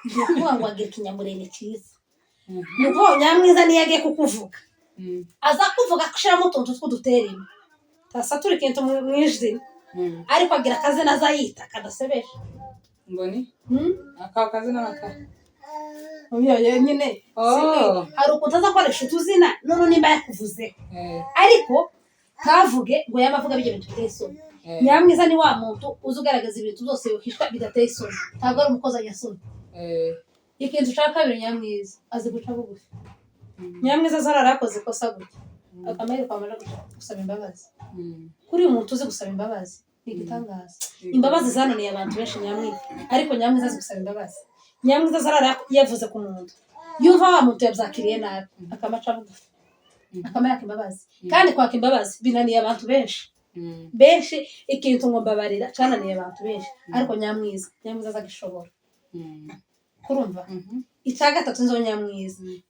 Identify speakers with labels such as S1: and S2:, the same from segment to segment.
S1: Nukuvuga ngo agira ikinyamurenge cyiza. Nuko Nyamwiza niyo agiye kukuvuga aza kuvuga ashiramo utuntu tw'uduterimo tasatura ikintu mwijizina ariko agira akazina azayita kadasebeje
S2: ngo ni akaho kazina naka
S1: nyine hari ukuntu azakoresha utuzina none nimba yakuvuzeho ariko kavuge ngo yamavuga bijye bintu biteye isoni. Nyamwiza ni wa muntu uzi ugaragaza ibintu byose yohishwa bidateye isoni ntabwo ari umukozi anyasoni. Ikintu ushaka kabiri Nyamwiza azi guca bugufi. Nyamwiza zararakoze kosa gutya akamere kwamara gusaba imbabazi kuri uyu muntu uzi gusaba imbabazi igitangaza. Imbabazi zananiye abantu benshi Nyamwiza ariko Nyamwiza azi gusaba imbabazi. Nyamwiza zarara yavuze ku muntu yumva wa muntu yabyakiriye nabi akamaca bugufi akamara imbabazi kandi kwaka imbabazi binaniye abantu benshi ikintu ngo mbabarira cananiye abantu benshi ariko Nyamwiza azagishobora kurumva. Icya gatatu nzo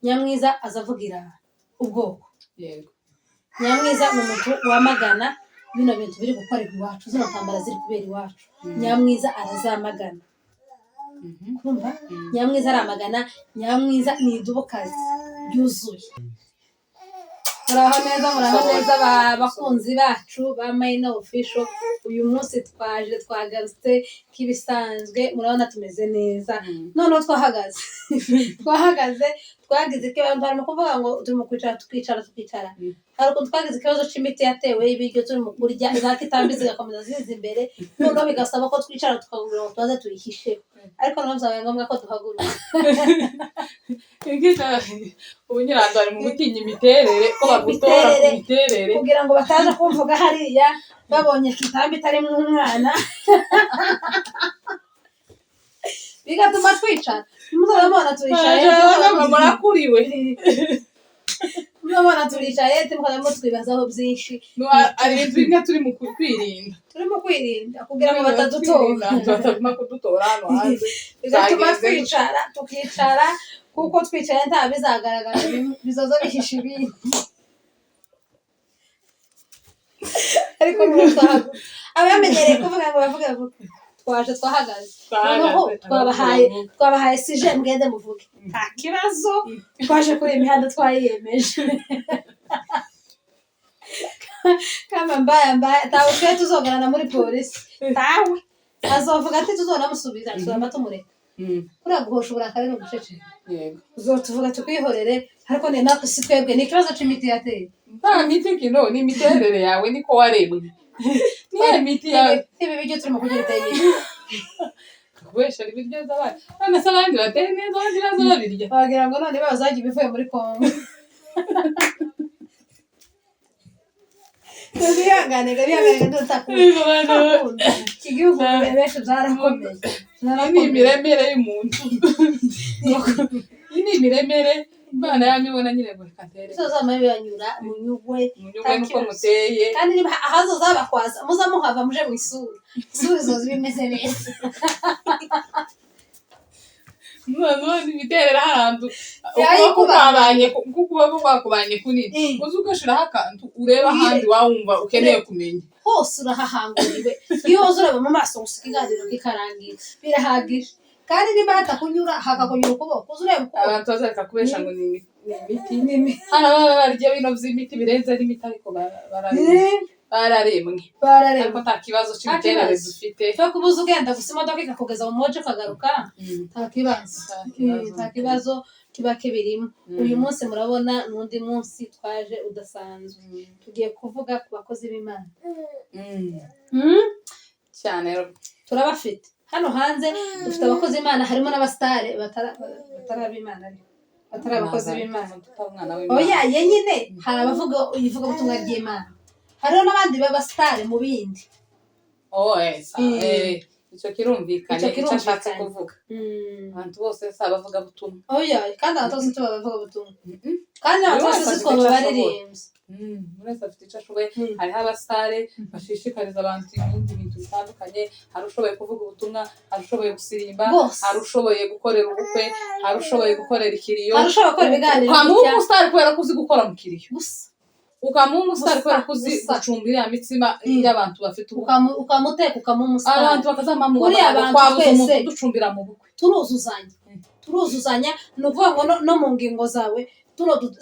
S1: Nyamwiza azavugira ubwoko.
S2: Yego
S1: Nyamwiza ni umuntu wamagana bino bintu biri gukorerwa iwacu zino ntambara ziri kubera iwacu. Nyamwiza arazamagana kumva. Nyamwiza aramagana. Nyamwiza ni idubukazi ryuzuye. Muraho neza bakunzi bacu ba Mayina Official. Uyu munsi twagarutse kibisanzwe murabona tumeze neza noneho twahagaze twagize ikibazo barimo kuvuga ngo turimo kwicara hari ukuntu twagize ikibazo c'imiti yatewe ibiryo turimo kurya izakitambi zigakomeza ziza imbere noneho bigasaba ko twicara tukagura ngo tubaze tuyihishe ariko none byabaye ngombwa ko duhaguruka.
S2: ubu nyirando ari mu gutinya imiterere ko bagutora ku miterere
S1: kugira ngo bataza kumvuga hariya babonye kitambi itarimo umwana bigatuma twicara. Muzabona turicaye
S2: murakuriwe
S1: muzabona turicaye tukagamo twibazaho byinshi
S2: ari ibintu bimwe turimo kwirinda kugira ngo batadutora kudutora hano hanze
S1: bigatuma twicara tukicara kuko twicaye nta bizagaragara bizoza bihisha ibindi ariko abamenyereye kuvuga ngo bavuge twaje twahagaze twabahaye sije mugende muvuge nta kibazo twaje kuri imihanda twayiyemeje kama mbaya tawe twe tuzogarana muri polisi tawe azovuga ati tuzonamusubiza tuzaba tumureka kuriya guhosha uburakari no guceceka uzotuvuga tukwihorere ariko ni natwe si twebwe ni ikibazo c'imiti yateye
S2: nta miti kino ni imiterere yawe niko waremwe niyo miti yawe
S1: ibi biryo turimo kurya biteye imiti
S2: kubesha ibiryo by'abandi none se abandi bateye neza abandi baza babirya
S1: wagira ngo none bazagiye bivuye muri Kongo bihangane ndutakuza igihugu benshi byarakomeye
S2: ni imiremere y'umuntu ni imiremere Imana yamibona nyine ngo katere
S1: zozamaye yanyura munyugwe
S2: nuko muteye
S1: kandi niba ahazo zabakwaza muzamuhava muje mu isuri zo zibimeze neza
S2: none imiterere ahantu kuko kwakubanye kunini uzi ugashiraho akantu ureba ahandi wawumva ukeneye kumenya
S1: hose urahahanguriwe iyo woza ureba mu maso gusa ikiganiro kikarangira birahagije kandi niba hatakunyura hakakunyura ukuboko uzureba ukuboko
S2: abantu bazareka kubesha ngo ni imiti hano baba barya bino vy'imiti birenze ari imiti ariko bararemwe ariko nta kibazo c'imiterere dufite
S1: cyo kubuza ugenda gusa imodoka ikakugeza mu moje ukagaruka nta kibazo kiba kibirimo. Uyu munsi murabona n'undi munsi twaje udasanzwe tugiye kuvuga ku bakozi b'Imana
S2: cyane
S1: turabafite hano hanze dufite abakozi b'Imana harimo n'abastare batarabimana batari abakozi b'Imana oya nyine hari abavuga ivuga ubutumwa bw'Imana hariho n'abandi b'abastare mu bindi
S2: icyo kirumvikanye icyo ashatse kuvuga abantu bose bavuga butumwa
S1: oya kandi abantu bose bavuga butumwa kandi abantu bose siko baririmbye
S2: wese afite icyo ashoboye hariho abastare bashishikariza abantu ibindi bintu bitandukanye hari ushoboye kuvuga ubutumwa hari ushoboye gusirimba hari ushoboye gukorera ubukwe hari ushoboye gukorera ikiriyo
S1: hari ushoboye gukora ibiganiro
S2: ukamuha umusitari kubera ko uzi gukora mu kiriyo ukamuha umusitari kubera ko uzi gucumbira ya mitsima y'abantu bafite
S1: ukamuteka ukamuha umusitari
S2: abantu bakazamamura kwabuza umuntu ducumbira mu bukwe
S1: turuzuzanya turuzuzanya ni ukuvuga ngo no mu ngingo zawe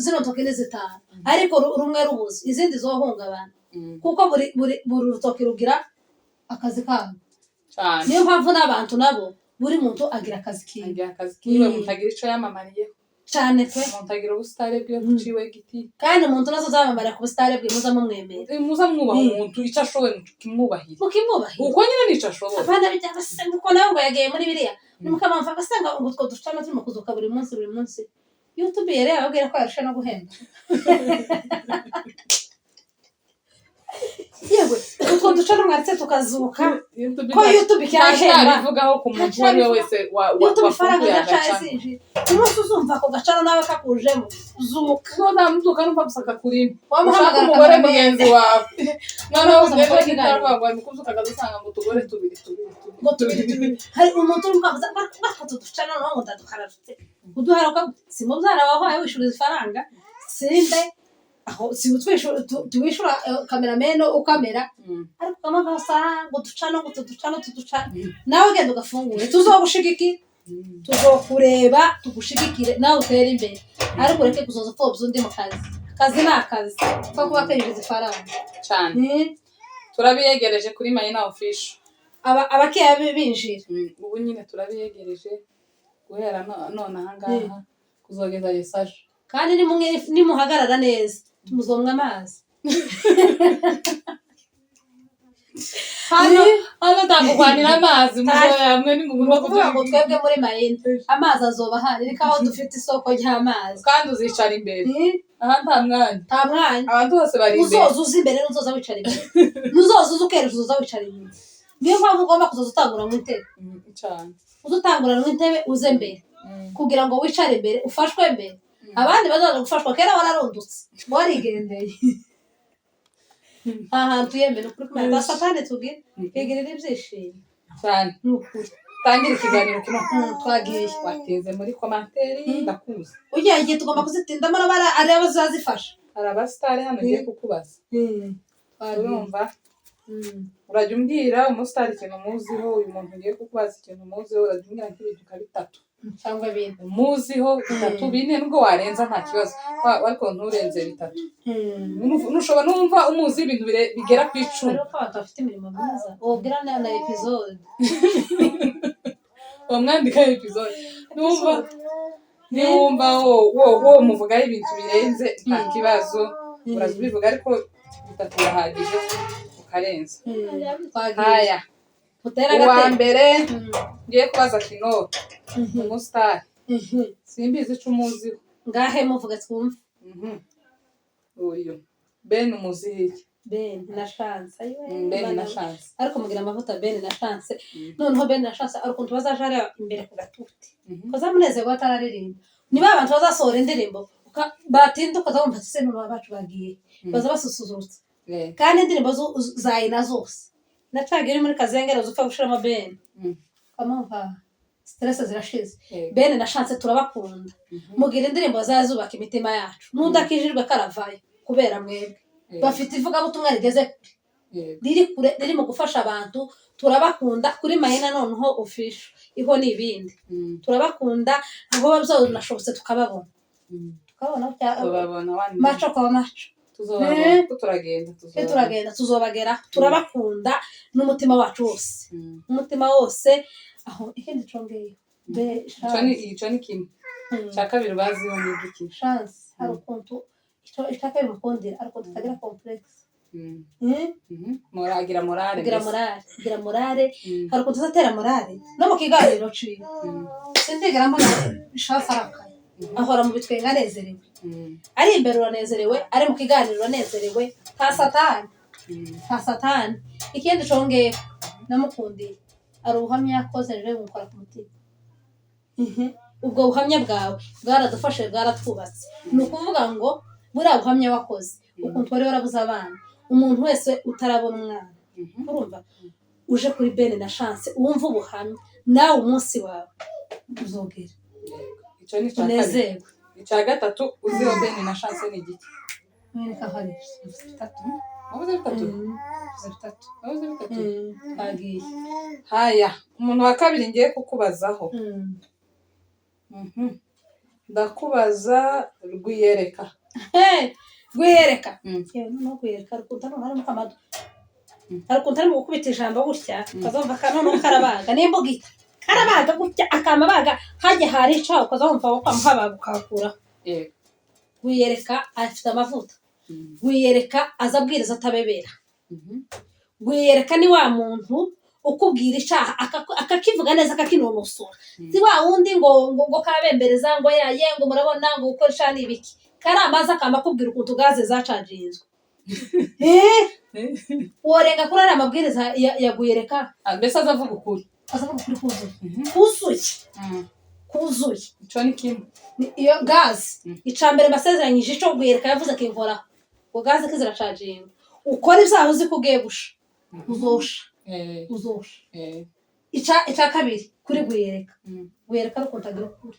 S1: zino ntoki ni 5 ariko rumwe rubuze izindi zohungabana kuko buri rutoki rugira akazi kabo niyo mpamvu n'abantu nabo buri muntu agira akazi
S2: kiwe umuntu agira icyo yamamariyeho
S1: cyane pe
S2: umuntu agira ubusitare bwe kuciwe giti
S1: kandi umuntu nazo zabamarira ku busitare bwe muza mumwemera
S2: muza mwubaha umuntu icyo ashoboye mukimwubahira
S1: uko
S2: nyine nicyo ashoboye
S1: abana bijya basenga uko nawe ngo yagiye muri biriya nimukamamva basenga ngo utwo ducana turimo kuzuka buri munsi YouTube yari yababwira ko yarusha no guhemba yewe utwo ducana mwaritse tukazuka ko YouTube cyahemba
S2: bivugaho ku muntu uwo ari we wese
S1: YouTube faranga gacazinji umunsi uzumva ko gacana nawe kakujemo zuka
S2: no namutuka numva gusaka kuri
S1: wamuhamagara
S2: umugore mugenzi wawe noneho ugeze kitarwagwa mukuzuka gadusanga mu tugore tubiri
S1: hari umuntu umwavuza bakatu ducana no ndadukararutse uduharuka simubyara waho wishuriza ifaranga sinde aho si tuwishura cameraman ukamera ariko kamavasa ngo tuducana nawe genda ugafungure tuzogushigiki tuzokureba tugushigikire nawe utere imbere ariko ureke kuzoza upfobya undi mu kazi ni akazi ko kuba kayiriza ifaranga
S2: cyane turabiyegereje kuri Mayina official
S1: abakeya binjira
S2: ubu nyine turabiyegereje guhera none ahangaha kuzogeza yesaje
S1: kandi nimuhagarara neza tumuzomwa amazi
S2: hano ndakugwanira amazi muzoyamwe nimugomba
S1: kuvuga ngo twebwe muri Mayina amazi azoba hari ariko aho dufite isoko ry'amazi
S2: kandi uzicara imbere aha nta mwanya abantu bose bari imbere
S1: uzoza imbere n'uzoza wicara imbere n'uzoza ukereje uzoza wicara imbere niyo mpamvu ugomba kuzoza utangura mu intebe
S2: cyane
S1: uzutangura mu intebe uze mbere kugira ngo wicare imbere ufashwe mbere abandi bazaza gufashwa kera wararundutse warigendeye ahantu yemera ukuri kumenya Satani twigirira ibyishimo
S2: cyane
S1: n'ukuri
S2: tangira ikiganiro kino
S1: twagiye
S2: wateze muri commentaire ndakuze
S1: ugiye igihe tugomba kuzitindamo n'abara areba zazifasha
S2: hari abasitari hano ngiye kukubaza urumva urajya umbwira umusitari ikintu muziho uyu muntu ngiye kukubaza ikintu muziho urajya umbwira nk'ibintu nka 3
S1: cyangwa 4
S2: muziho 3 4 nubwo warenza nta kibazo ariko nturenze 3 nushobora numva umuzi ibintu bigera ku 10
S1: ariko abantu bafite imirimo myiza ubwira na episode
S2: wamwandika episode numva wo muvugaho ibintu birenze nta kibazo urabivuga ariko 3 birahagije ukarenza haya uwa mbere ngiye kubaza kino umusitari simbizi icyo umuziho
S1: ngahe muvuga twumve
S2: uyu Ben umuziki
S1: Ben na Chance
S2: Ben na Chance
S1: ariko mugira amavuta Ben na Chance noneho Ben na Chance ariko tubazaje imbere ku gatuti koza munezero atararirimba niba abantu bazasohora indirimbo batinda ukazabumva se n'uba bacu bagiye baza basusuzurutse kandi indirimbo zayina zose nacagira muri kazengera uzupfa gushiramo Ben kamumva stress zirashize Ben na Chance turabakunda mugira indirimbo zazubaka imitima yacu nundakijirwe karavaye kubera mwebwe bafite ivuga butumwa rigeze riri mu gufasha abantu turabakunda kuri Mayina noneho official iho nibindi turabakunda aho babyo nashobotse tukababona macho kwa macho turagenda tuzobagera turabakunda n'umutima wacu wose umutima wose aho ikindi congeye
S2: icyo ni kimwe cya kabiri baziho ni igiki
S1: Chance hari ukuntu ishaka y'umukundira ariko tutagira complex
S2: agira morale
S1: hari ukuntu uzatera morale no mu kiganiro ciye sindigera mbona Chance arakaye ahora mu bitwenga anezerewe ari imbere uranezerewe ari mu kiganiro uranezerewe nta satani ikindi congeye namukundiye ari ubuhamya yakoze rero gukora ku mutima ubwo buhamya bwawe bwaradufashe bwaratwubatse ni ukuvuga ngo buriya buhamya wakoze ukuntu wari warabuze abana umuntu wese utarabona umwana urumva uje kuri Ben na Chance wumva ubuhamya nawe umunsi wawe uzogera
S2: icyo ni unezerwe icya gatatu uziho Ben na Chance ni igiki
S1: mwereka hari
S2: 3 haya umuntu wa kabiri ngiye kukubazaho ndakubaza rwiyereka.
S1: Rwiyereka yewe no rwiyereka rukunta no harimo kamado harukunta arimo gukubita ijambo gutya ukazumva noneho karabaga n'imbugita karabaga gutya akamabaga hajya hari ico ukazumva ko kwamuhabaga ukakura. Rwiyereka afite amavuta. Rwiyereka azabwiriza atabebera. Rwiyereka ni wa muntu ukubwira icaha akakivuga neza akakinonosora. Si wa wundi ngo karabembereza ngo yaye ngo murabona ngo gukoresha nibiki karamaza akamakubwira ukuntu gaze zacaginzwe. Worenga kurara amabwiriza ya Rwiyereka
S2: mbese azavuga ukuri
S1: kuzuye kuzuye
S2: ico ni kimwe
S1: iyo gaze icambere basezeranyije ico Rwiyereka yavuze akimvora ngo gaze kiziracaginga ukora ivyaho uzi kugiye gusha uzosha ica kabiri kuri Rwiyereka. Rwiyereka rukuntagira ukuri.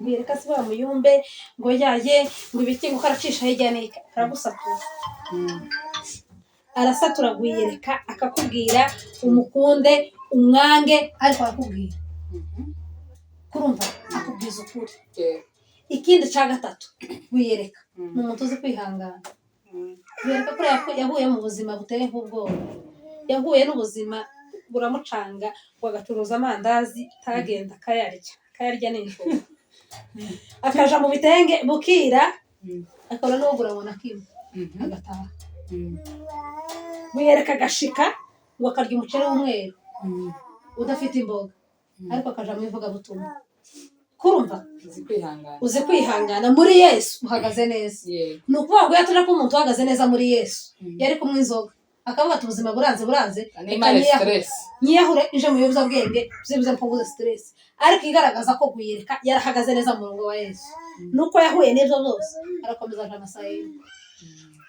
S1: Rwiyereka si wa muyumbe ngo yaye ngo ibiki ngo karacisha hirya n'ika karagusatura. Arasatura Rwiyereka akakubwira umukunde umwange ariko akubwira kurumva akubwiza ukuri. Ikindi ca gatatu Rwiyereka ni umuntu uzi kwihangana. Rwiyereka ko yahuye mu buzima buteye nk'ubwoba. Yahuye n'ubuzima buramucanga wagacuruza amandazi tagenda kayarya n'injoro akaja mu bitenge bukira akora no gurabona kimwe agataha. Rwiyereka gashika ngo akarya umuceri w'umweru udafite imboga ariko akaja mu ivuga butumwa. Kurumva uzi kwihangana muri Yesu uhagaze neza. Nukuvuga ngo yatuje ko umuntu uhagaze neza muri Yesu yari kumwe inzoga akavuga ati ubuzima buranze nyiyahure ije mu bibazo bwenge byibuze mpunguze stress ariko igaragaza ko Rwiyereka yarahagaze neza mu murongo wa Yesu nuko yahuye n'ibyo byose arakomeza aje amasaye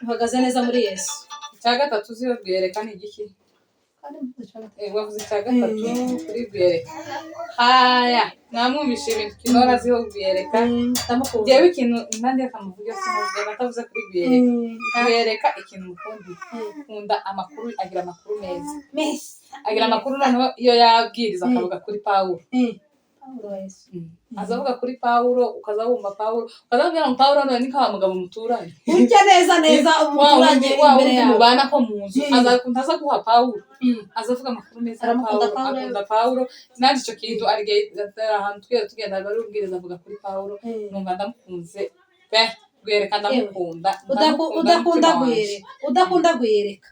S1: uhagaze neza muri Yesu.
S2: Cya gatatu uzi Rwiyereka ni igiki wavuze cya gatatu kuri Rwiyereka haya namwumvishe ibintu kinora ziho Rwiyereka jewe ikintu impande y'akamuvuga sinubwo batavuze kuri Rwiyereka ikintu mukundi kunda amakuru agira amakuru meza agira amakuru noneho iyo yabwiriza akavuga kuri Pawulo azavuga kuri Pawulo ukazabumva Pawulo ukazabwira ngo Pawulo none ni ka mugabo muturanye
S1: urya neza umuturanye imbere yawe
S2: mubana ko munzu azakunda aza guha Pawulo azavuga amakuru meza akunda Pawulo nandi ico kintu arige ahantu tugenda bari ubwiriza avuga kuri Pawulo numva ndamukunze pe Rwiyereka ndamukunda udakunda Rwiyereka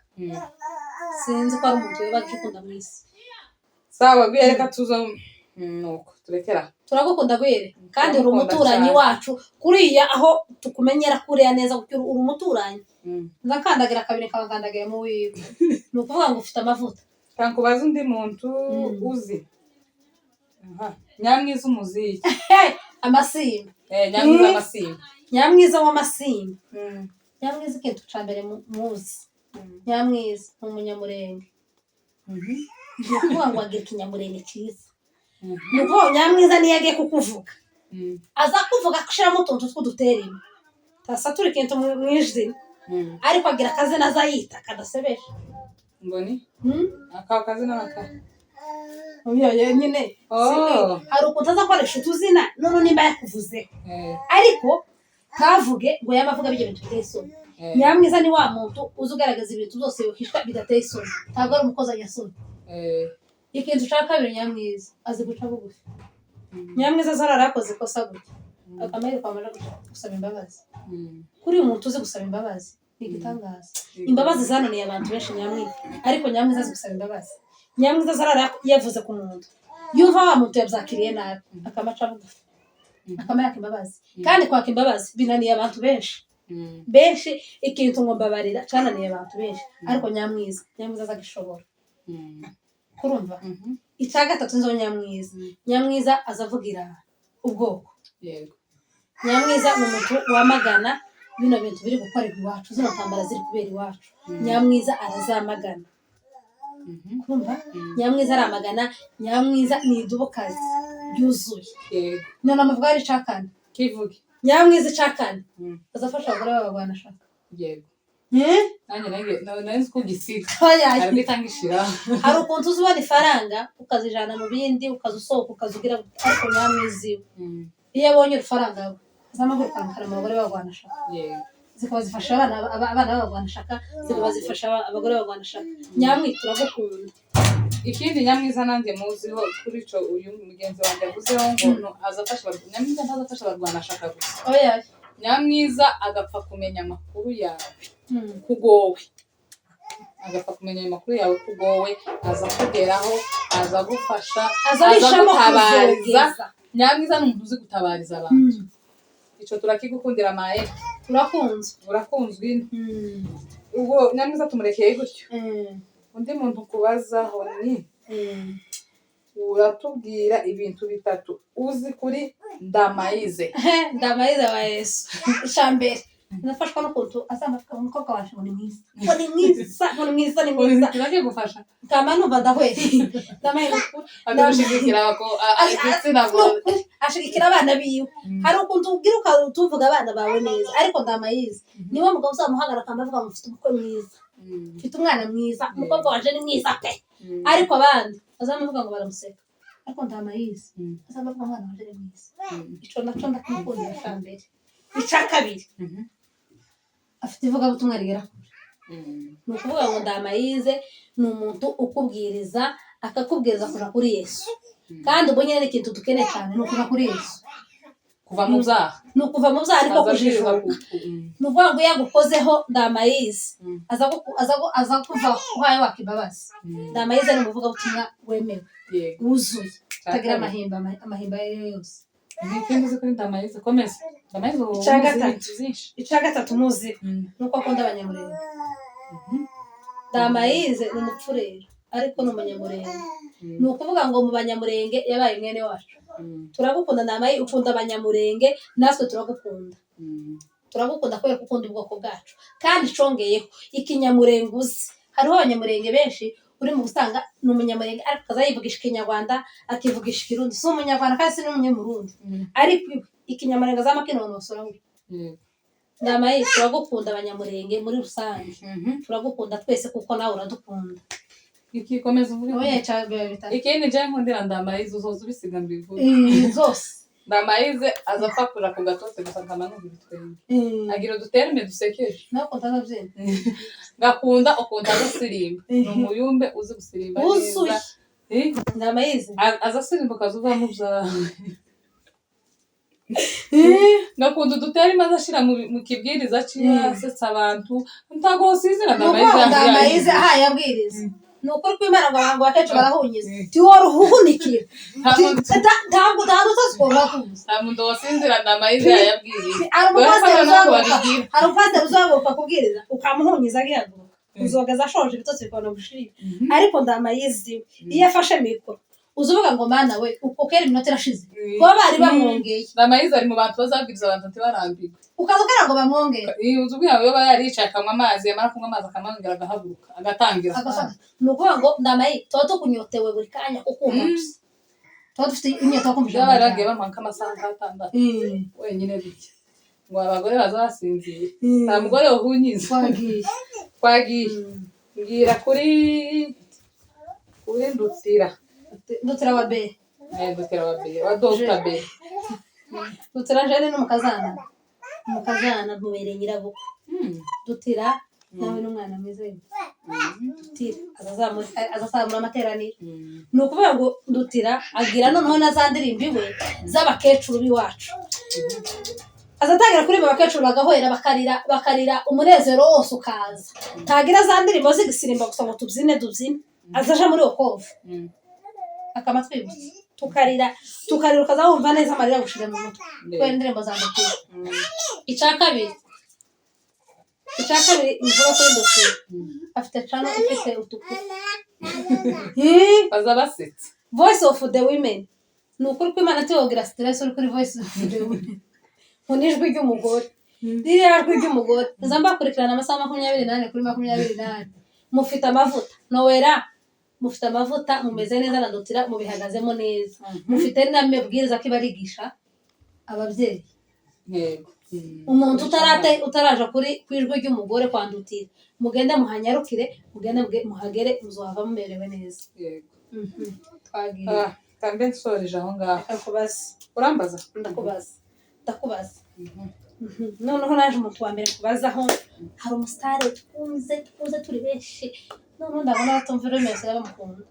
S2: sinzi ko ari umuntu webaje ukunda mwisi sawa Rwiyereka tuzo nuko turekera
S1: turagukunda Rwiyereka kandi uri umuturanyi wacu kuriya aho tukumenyera kuriya neza kuko uri umuturanyi ndakandagira kabiri kabandagiye mu wiwe nukuvuga ngo ufite amavuta
S2: kankubaza undi muntu uzi Nyamwiza umuziki
S1: amasimba
S2: Nyamwiza amasimba
S1: Nyamwiza w'amasimba Nyamwiza ikintu cambere muzi Nyamwiza umunyamurenge nukuvuga ngo agira ikinyamurenge cyiza nuko Nyamwiza niyo agiye kukuvuga aza kuvuga kushiramo utuntu tw'uduterimo tasatura ikintu mwijini ariko agira akazi naza yita kadasebesha
S2: mboni akawa kazi n'aka
S1: uyo nyine hari ukuntu azakoresha utuzina none nimba yakuvuze ariko kavuge ngo yamavuga bije bintu biteye isoni. Nyamwiza ni wa muntu uzugaragaza ibintu byose yohishwa bidateye isoni ntabwo ari umukozi anyasoni. Ikintu ca kabiri Nyamwiza azi guca bugufi. Nyamwiza zarara yakoze kosa gutya akamere kwamara gusaba imbabazi kuri umuntu uzi gusaba imbabazi nigitangaza imbabazi zanoniye abantu benshi Nyamwiza ariko Nyamwiza azi gusaba imbabazi. Nyamwiza zarara yavuze ku muntu yumva wa muntu yabyakiriye nabi akamaca bugufi akamera imbabazi kandi kwaka imbabazi binaniye abantu benshi ikintu ngo mbabarira cananiye abantu benshi ariko Nyamwiza azagishobora kurumva. Icya gatatu nzo Nyamwiza azavugira ubwoko Nyamwiza ni umuntu wamagana bino bintu biri gukorerwa iwacu zino ntambara ziri kubera iwacu Nyamwiza arazamagana kumva. Nyamwiza aramagana Nyamwiza ni idubukazi ryuzuye none amavuga ari cakane
S2: kivuge
S1: Nyamwiza cakane azafasha abagore b'abagwana shaka
S2: nanjye nari ko gisiga
S1: Oya.
S2: hari bitangishira
S1: hari ukuntu uzubona ifaranga ukazijana mu bindi ukazusohoka ukazugira ariko nyamwiziwe iyo abonye urufaranga z'amahurukana abagore bagwanashaka zikaba zifasha abana b'abagwanashaka zikaba zifasha abagore bagwanashaka nyamwitura gukunda
S2: ikindi nyamwiza nanjye muziho kuri ico uyu mugenzi wanjye avuzeho ngo azafasha nyamwiza ntazafasha abarwanashaka gusa
S1: oya
S2: nyamwiza agapfa kumenya amakuru yawe kugowe agapfa kumenya amakuru yawe kugowe aza kugeraho aza gufasha aza gutabariza nyamwiza ni umuntu uzi gutabariza abantu ico turakigukundira maye urakunzwe ubwo nyamwiza tumurekeye gutyo undi muntu kubazaho ni uratubwira ibintu bitatu uzi kuri Ndamayize
S1: wa Yesu ishambere nafashwa no kuntu azamafika umukobwa waje ngo ni mwiza
S2: kirake gufasha
S1: kama numva ndahwera Ndamayize
S2: adashigikira ko igitsina gore
S1: ashigikira abana biwe hari ukuntu ubwiruka tuvuga abana bawe neza ariko Ndamayize niwe mugabo uzamuhagara kandi avuga ngo mfite umukwe mwiza mfite umwana mwiza umukobwa waje ni mwiza pe ariko abandi azamuvuga ngo baramuseka ariko Ndamayize azamuvuga ngo umwana waje ni mwiza ico naco ndakukundira ishambere ica kabiri afite ivugabutumwa rigera kure ni ukuvuga ngo Ndamayize ni umuntu ukubwiriza akakubwiriza kuja kuri Yesu kandi ubwo nyine n'ikintu dukeneye cyane ni ukuva kuri Yesu
S2: kuva mu byaha
S1: ni ukuva mu byaha ariko kujijuka ni ukuvuga ngo yagukozeho Ndamayize aza kuva uhaye wakimbabazi Ndamayize ni umuvugabutumwa wemewe wuzuye utagira amahimba yose
S2: ikindi uzi kuri Ndamayize komeza Ndamayize
S1: icya gatatu muzi nuko akunda abanyamurenge Ndamayize ni umupfurero ariko ni umunyamurenge ni ukuvuga ngo mu banyamurenge yabaye mwene wacu turagukunda Ndamayize ukunda abanyamurenge natwe turagukunda kubera ukunda ubwoko bwacu kandi congeyeho ikinyamurenge uzi hariho abanyamurenge benshi uri mu gusanga ni umunyamurenge ariko akazayivugisha ikinyarwanda akivugisha ikirundi si umunyarwanda kandi si n'umunyamurundi ariko ikinyamurenge azamakinononsora we Ndamayize turagukunda abanyamurenge muri rusange turagukunda twese kuko nawe uradukunda
S2: ikikomeza uvuga
S1: oya cyabere bitatu
S2: ikindi je nkundira Ndamayize uzoza ubisiga mbivuga
S1: zose
S2: Ndamayize azapakura ku gatose gusa nkamanuka ibitwenge agira uduterme dusekeje
S1: nako ntagabyina
S2: ngakunda ukunda gusirimba ni umuyumbe uzi gusirimba neza
S1: Ndamayize
S2: azasirimba kazuva mu byawe ngakunda uduterme azashira mu kibwiriza cy'asetsa abantu ntago usizira
S1: Ndamayize yabwiriza nuko kwimana ngo abantu bakecu barahunyiza ti woruhunikira ntabwo utazikora kuza
S2: ntamuntu wasinzira Ndamayize yabwiriza
S1: hari umupasiteri uzaguruka kubwiriza ukamuhunyiza agihaguruka uzogaza ashoje ibitotsi bikabona gushirira ariko Ndamayize iyo afashe mikoro uzuvuga ngo mana we uko kera iminota irashize kuba bari bamwongeye
S2: Ndamayize ari mu bantu bazabwiriza abantu ntibarambirwe
S1: ukaza ukera ngo bamwongere
S2: uzubwira ngo yoba yaricaye akanywa amazi yamara kunywa amazi akamwongera agahaguruka agatangira
S1: ni ukuvuga ngo Ndamayize tuba tukunyotewe buri kanya ukumva gusa tuba dufite inyota yo kumva
S2: ijambo ryawe bagiye bamuha nk'amasaha nk'atandatu wenyine bityo ngo abagore bazasinzire nta mugore uhunyiza twagiye mbwira kuri Ndutira wa B wa Dr. B Ndutira
S1: jene n'umukazana mubereye nyirabukwe Ndutira nawe n'umwana mwiza Ndutira azazamura amateraniro ni ukuvuga ngo Ndutira agira noneho na za ndirimbo iwe z'abakecuru b'iwacu azatangira kuri abakecuru bagahwera bakarira umunezero wose ukaza ntagira za ndirimbo zigisirimba gusa ngo tubyine azaja muri okovu akama twibutse tukarira ukazawumva neza amarira gushira mu mutwe kubera indirimbo za Ndutira icya kabiri nivuga kuri Ndutira afite channel ifite utukuru
S2: baza basetse
S1: Voice of the Women ni ukuri kw'Imana tewogira stress uri kuri Voice of the Women unijwi ry'umugore ririya jwi ry'umugore nzambakurikirana amasaha 28 kuri 28 mufite amavuta nowera mufite amavuta mumeze neza na Ndutira mubihagazemo neza mufite n'amabwiriza kibarigisha ababyeyi umuntu utaraja kuri ijwi ry'umugore kwandutira mugende muhanyarukire mugende muhagere muzohava mumerewe neza.
S2: Yego.
S1: Twagiye
S2: kandi nsoreje aho ngaho.
S1: ndakubaza
S2: Urambaza?
S1: ndakubaza noneho naje umuntu wa mbere kubazaho hari umusitari tukunze turi benshi noneho ndabona batumva ururimi basigaye bamukunda.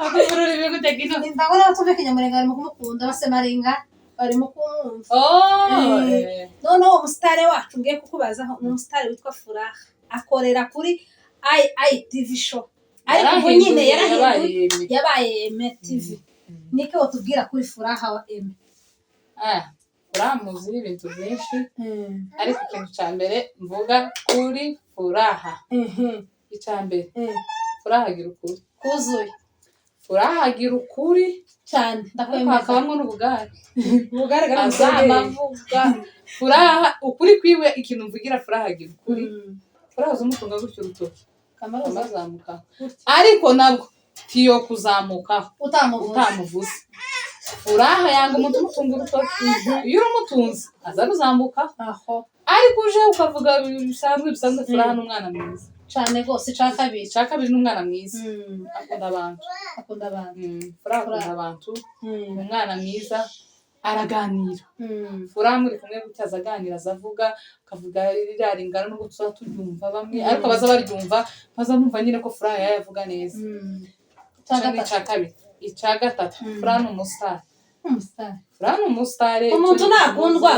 S2: Akumva ururimi gute Gino?
S1: ndabona batumva ikinyamurenge barimo kumukunda basemarenga barimo kumwumva. noneho uwo musitari wacu ngiye kukubazaho ni umusitari witwa Furaha akorera kuri ITV show ariko ubu nyine yarahinduye yabaye MTV. niko watubwira kuri Furaha wa M?
S2: Furaha ibintu byinshi ariko ikintu cya mbere mvuga kuri Furaha icya mbere Furaha agira ukuri
S1: kuzuye.
S2: Furaha agira ukuri
S1: cyane
S2: ndakwemeza hakabamo n'ubugari
S1: azamavuga.
S2: Furaha ukuri kwiwe ikintu mvugira Furaha agira ukuri. Furaha zumutunga gutyo urutoki amazamuka ariko nabwo tiyo kuzamukaho utamuvuze. Furaha yanga umuntu umutunga urutoki iyo urumutunze aza ruzamukaho ariko uje ukavuga bisanzwe Furaha n'umwana mwiza
S1: cyane rwose. icya kabiri
S2: n'umwana mwiza akunda abantu Furaha akunda abantu umwana mwiza araganira. Furaha muri kumwe gutyaza aganira azavuga akavuga ririya ringana n'ubwo tuzaba turyumva bamwe ariko baza baryumva bazamumva nyine ko Furaha yavuga neza. icya kabiri. icya gatatu Furaha ni umusitari. Furaha ni umusitari
S1: umuntu ntakundwa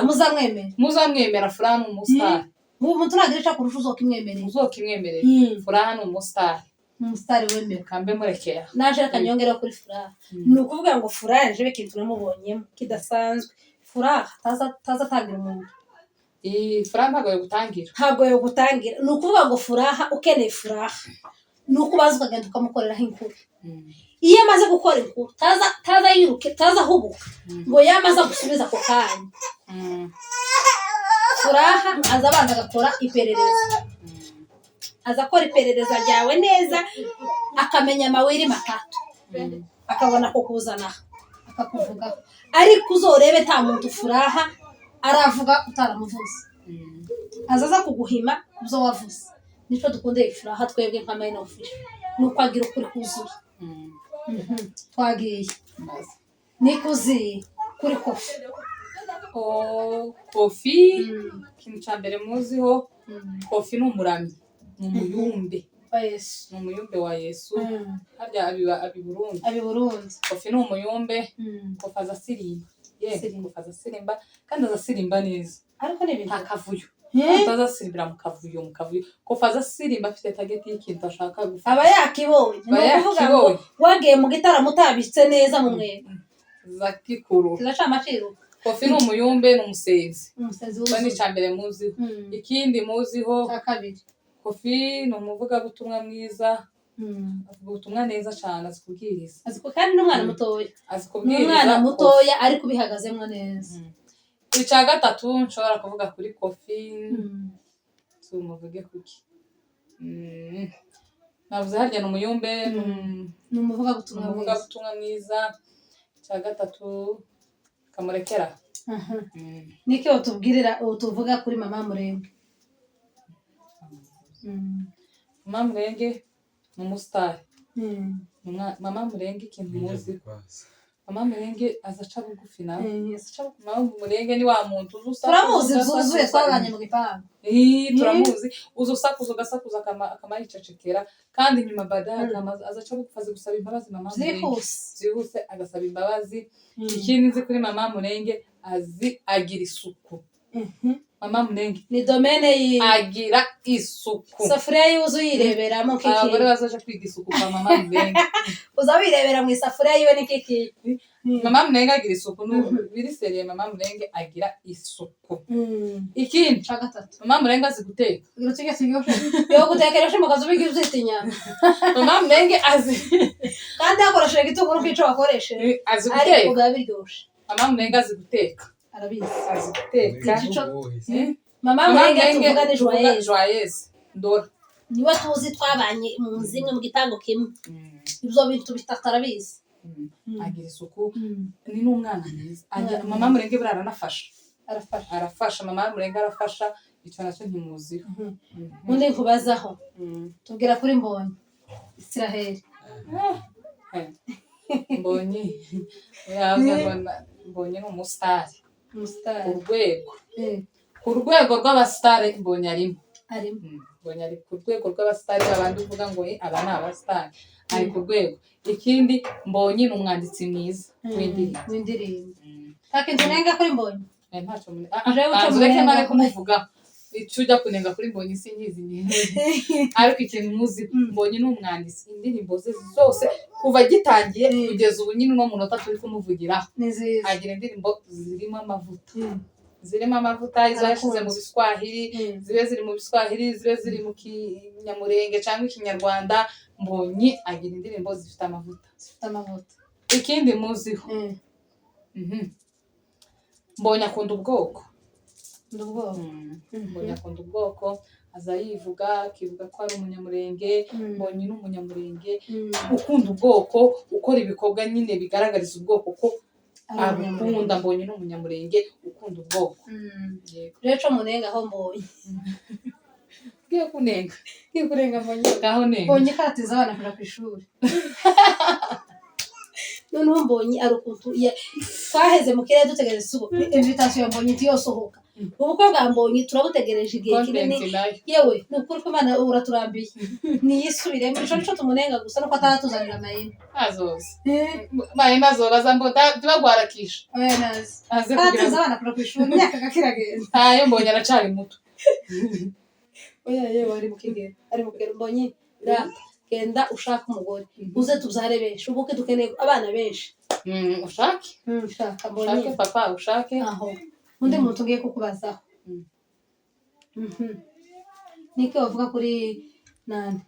S2: muzamwemera. Furaha ni umusitari
S1: umuntu ntagira icyo kurusha
S2: uzokimwemerera. Furaha ni umusitari
S1: wemewe
S2: kambe murekera
S1: naje akanyongera kuri Furaha. ni ukuvuga ngo Furaha yaje ikintu namubonyemo kidasanzwe. Furaha taza atangira umuntu.
S2: Furaha
S1: ntabwo yo gutangira. ni ukuvuga ngo Furaha ukeneye Furaha ni ukubaza ukagenda ukamukoreraho inkuru. iyo amaze gukora inkuru taza yiruke taza ahubuka ngo yamaze gusubiza ako kanya. Furaha aza abanza agakora iperereza azakora iperereza ryawe neza akamenya amawiri matatu akabona ko kuzana akakuvugaho ariko uzorebe nta muntu Furaha aravuga utaramuvuze azaza kuguhima ibyo wavuze. nicyo dukundeye Furaha twebwe nka Main Official nuko agira ukuri kuzuye. twagiye nikuzi kuri
S2: Kofi ikintu cya mbere muziho Kofi ni umuramyi ni umuyumbe wa Yesu harya abi Burundi. Kofi ni umuyumbe. Kofi azasirimba kandi azasirimba neza
S1: ariko
S2: nta kavuyo atazasirimbira mu kavuyo Kofi azasirimba afite target y'ikintu ashaka gufata
S1: aba yakibonye. ni ukuvuga ngo wagiye mu gitaramo utabitse neza mu mwenda
S2: zakikuru
S1: kizaca amaciro.
S2: Kofi ni umuyumbe ni umusenzi ni icya mbere muziho. ikindi muziho Kofi ni umuvugabutumwa mwiza avuga ubutumwa neza cyane azikubwiriza
S1: kandi n'umwana mutoya ariko ubihagazemo neza.
S2: icya gatatu nshobora kuvuga kuri Kofi tumuvuge kuki navuze harya ni umuyumbe
S1: ni umuvugabutumwa
S2: mwiza. icya gatatu kamurekera.
S1: niki utuvuga kuri Mama Murenge?
S2: Mama Murenge ni umusitari. Mama Murenge ikintu muzi Mama Murenge azaca bugufi nawe. Mama Murenge ni wa muntu
S1: turamuzi zuzuye twabanye mu gipangu.
S2: turamuzi uzosakuza ugasakuza akamayicecekera kandi nyuma badaha azaca bugufi azi gusaba imbabazi Mama Murenge zihuse agasaba imbabazi. ikindi nzi kuri Mama Murenge agira isuku. Mama Murenge
S1: ni domene
S2: agira isuku.
S1: Safuriya yuzuye yireberamo kiki.
S2: Abagore bazaje kwiga isuku kwa Mama Murenge.
S1: Uzabirebera mu isafuriya yiwe ni kiki.
S2: Mama Murenge agira isuku biri seriye. Mama Murenge agira isuku. ikindi
S1: gatatu
S2: Mama Murenge azi guteka.
S1: yo gutekeresha mu kazi bigira uzitinya.
S2: Mama Murenge azi
S1: kandi akoresheje igitunguru kwico bakoreshe
S2: azi guteka
S1: ariko gabiryoshe.
S2: Mama Murenge azi guteka
S1: arabizi
S2: azi guteka.
S1: Mama Murenge tuvuga ni
S2: Joyeuse Ndora
S1: niwe tuzi twabanye mu zimwe mu gitango kimwe. ibyo bintu bitatu arabizi
S2: agira isuku ni n'umwana mwiza mama Murenge buriya arafasha mama Murenge arafasha icyo nacyo ntimuziho
S1: undi nkubazaho tubwira kuri Mbonyi Israel
S2: Mbonyi Mbonyi ni umusitari ku rwego rw'abasitari Mbonyi arimo Mbonyi ari ku rwego rw'abasitari abandi uvuga ngo aba ni abasitari ari ku rwego ikindi Mbonyi ni umwanditsi mwiza
S1: w'indirimbo nta kintu unenga kuri Mbonyi
S2: ntacyo ureke nare kumuvuga icyo ujya kunenga kuri Mbonyi sinkizi ariko ikintu muzi Mbonyi ni umwanditsi indirimbo ze zose kuva gitangiye kugeza ubu nyine uno munota turi kumuvugiraho agira indirimbo zirimo amavuta izo yashyize mu Biswahili zibe ziri mu Biswahili zibe ziri mu Kinyamurenge cyangwa Ikinyarwanda Mbonyi agira indirimbo zifite amavuta ikindi muziho Mbonyi akunda ubwoko Mbonyi akunda ubwoko aza yivuga akivuga ko ari umunyamurenge Mbonyi ni umunyamurenge ukunda ubwoko ukora ibikorwa nyine bigaragariza ubwoko ko abukunda Mbonyi ni umunyamurenge ukunda ubwoko
S1: rero munenga aho Mbonyi
S2: ngiye kunenga Mbonyi ngaho nenga
S1: Mbonyi karatiza abana kuja ku ishuri noneho Mbonyi ari ukuntu twaheze mu kirere dutegereje isuku invitation Mbonyi tiyosohoka ubukwe bwa Mbonyi turabutegereje igihe kinini yewe ni ukuri ko Imana uraturambiye niyisubiremo ico tumunenga gusa nuko ataratuzanira amayini mayini azobaza mbota bagwarakisha karatiza abana kuja ku ishuri imyaka kakiragenda
S2: ntayo Mbonyi aracari muto
S1: yewe ari mu kigero Mbonyi genda ushaka umugore uze tubyare benshi ubuke dukeneye abana benshi
S2: ushake
S1: Mbonyi
S2: papa ushake
S1: aho undi muntu ngiye kukubazaho niki wavuga kuri nani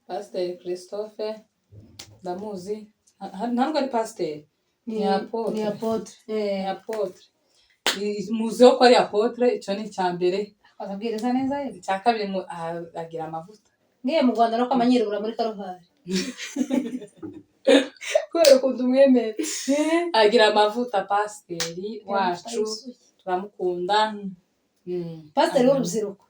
S1: Pasteur Christophe ndamuzi ntabwo ari pasteur ni apotre muziho ko ari apotre icyo ni icya mbere akabwiriza neza ye
S2: icya kabiri agira amavuta
S1: ngiye mu Rwanda no kwamanyirura muri Karuvali kubera ukuntu umwemera
S2: agira amavuta pasiteri wacu turamukunda
S1: pasiteri w'urubyiruko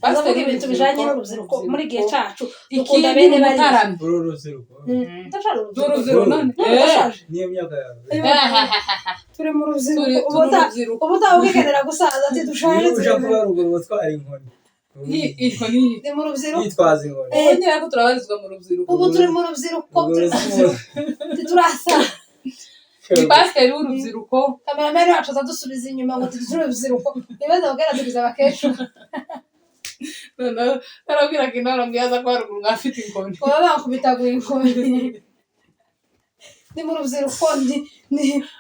S1: pasiteri ibintu bijanye n'urubyiruko muri gihe cacu dukunda bene bari
S2: urubyiruko none
S3: niyo myaka yawe
S1: turi mu rubyiruko ubu utawukenera gusaza ati dushaje
S3: uja kuba ruguru twari inkoni
S1: ni mu rubyiruko
S3: yitwaza inkoni
S2: ngira ko turabarizwa mu rubyiruko
S1: ubu turi mu rubyiruko turasa
S2: ni pasiteri w'urubyiruko
S1: kameramani wacu azadusubiza inyuma ngo turi urubyiruko ibibazo kugaragariza abakecuru
S2: arabwira ko intara mwiza ko haruguru mwafite inkoni
S1: baba bakubitaguye inkoni ni mu rubyiruko ni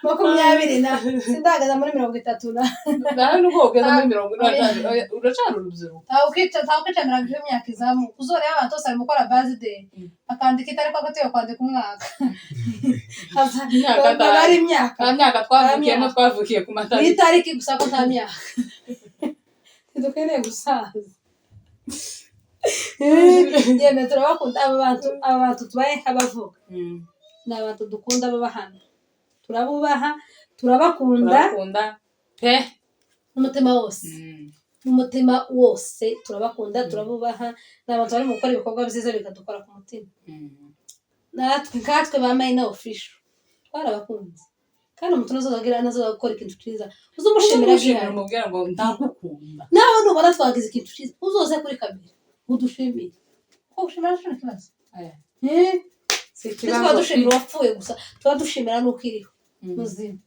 S1: 20 na sindagaza muri 30
S2: nawe nuko ugeze muri 40 uracana urubyiruko
S1: tawukicamira ngo imyaka izamuka uzoreba abantu bose bari gukora birthday akandika itariko agatiyo kwandika umwaka bari imyaka
S2: twavukiye ku matariki
S1: itariki gusa ko nta myaka ntidukeneye gusaza yeme turabakunda aba bantu tubaye nk'abavuga ni abantu dukunda baba hano turabubaha turabakunda
S2: pe
S1: n'umutima wose turabakunda turabubaha ni abantu bari mu gukora ibikorwa byiza bikadukora ku mutima natwe nkatwe ba Mayina official twarabakunze kandi umuntu nazo gukora ikintu cyiza
S2: uzomushimira umubwira ngo ndagukunda
S1: nawe nubona twagize ikintu cyiza uzoze kuri kamera udushimire ko ushimira cyo kibazo tuba dushimira uwapfuye gusa tuba dushimira n'uko iriho muzima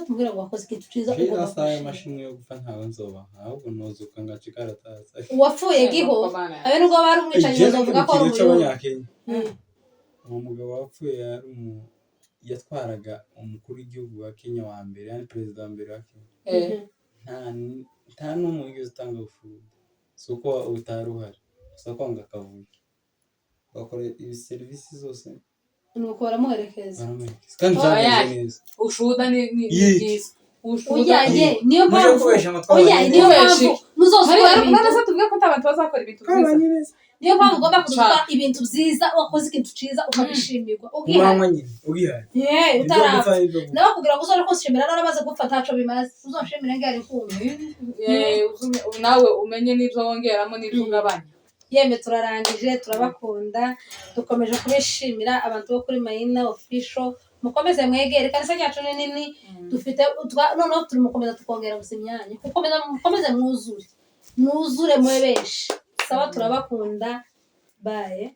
S1: tumubwira ngo wakoze ikintu cyiza
S3: asaye mashini yo gupfa ntawe nzoba ahubwo nozuka ngaca ikarataza
S1: uwapfuye giho abe nubwo bari umwicanyi bazovuga ko ari
S3: umunyakenya uwo mugabo wapfuye yatwaraga umukuru w'igihugu wa Kenya wa mbere yani perezida wa mbere wa Kenya nta n'umwe wigeze utanga ufundi si uko utari uhari gusa kwanga akavuga bakora ibi serivisi zose
S1: nuko baramuherekeza
S3: kandi byagenze neza
S2: ushuda ni byiza
S1: uyaye niyo mpamvu niyo mpamvu muzozukora ibintu
S2: tuvuge ko abantu bazakora ibintu byiza
S1: niyo mpamvu ugomba kuzukora ibintu byiza wakoze ikintu cyiza ukabishimirwa ugihaye utarapfa nawe kugira ngo uzore kunshimira narabaze gupfa ntaco bimaze uzonshimire ngari kumva
S2: nawe umenye n'ibyo wongeramo n'ibyo ugabanya
S1: yeme turarangije turabakunda dukomeje kubishimira abantu bo kuri Mayina official mukomeze mwegere kanisa cyacu nini dufite noneho turi mukomeza tukongera gusa imyanya mukomeze mwuzure mwe benshi sawa turabakunda bye